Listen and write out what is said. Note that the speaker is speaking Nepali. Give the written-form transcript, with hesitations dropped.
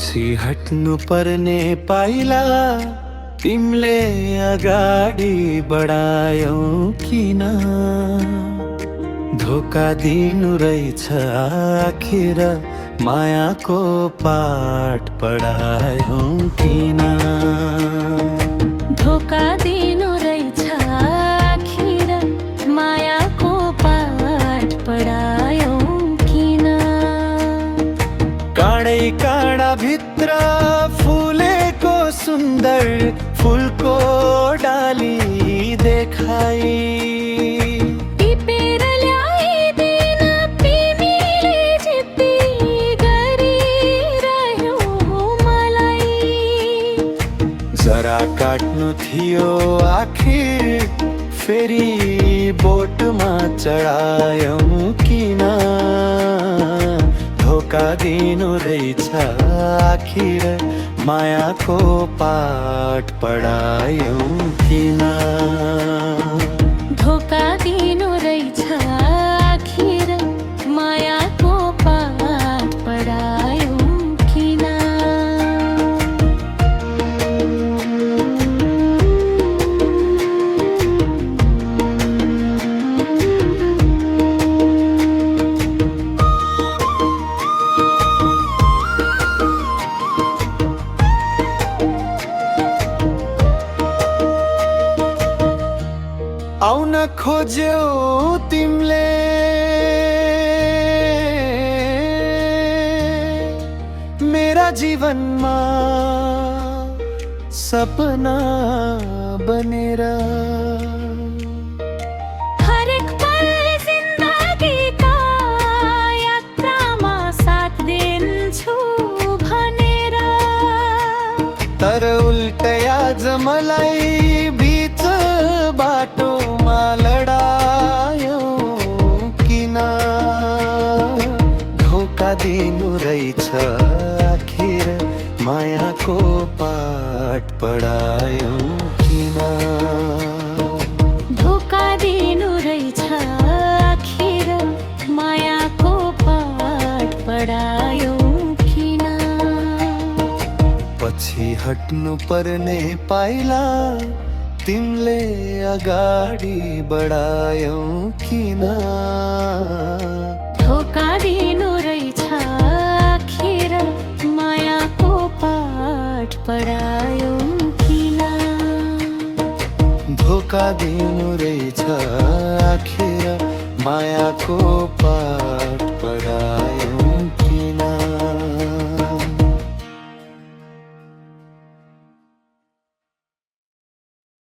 पछि हट्नु पर्ने पाइला तिमीले अगाडि बढायौ किन? धोका दिनु रहेछ आखिर मायाको पाठ पढायौ किन? धोका दिनु रहेछ आखिर मायाको पाठ पढायौ किन? काँडै काँडा भित्र फुलेको सुन्दर फुलको डाली देखाई टिपेर ल्याइदिन तिमीले जिद्दी गरिरह्यौ मलाई। जरा काट्नु थियो आखिर फेरि बोटमा चढायौ किन? धोका दिनु रहेछ आखिर मायाको पाठ पढायौ किन? धोका दिनु रहेछ आखिर मायाको पाठ पढायौ किन? आउन खोज्यौ तिमीले मेरा जीवनमा सपना बनेर। हरेक पल जिन्दगीका यात्रामा साथ दिन्छु भनेर। तर उल्टै आज मलाई बीच बाटोमा लडायौ किन? धोका दिनु रहेछ आखिर मायाको पाठ पढायौ किन? धोका दिनु रहेछ आखिर मायाको पाठ पढायौ किन? पछि हट्नु पर्ने पाइला तिमीले अगाडि बढायौ किन? धोका दिनु रहेछ आखिर मायाको पाठ पढायौ किन? धोका दिनु रहेछ आखिर मायाको पाठ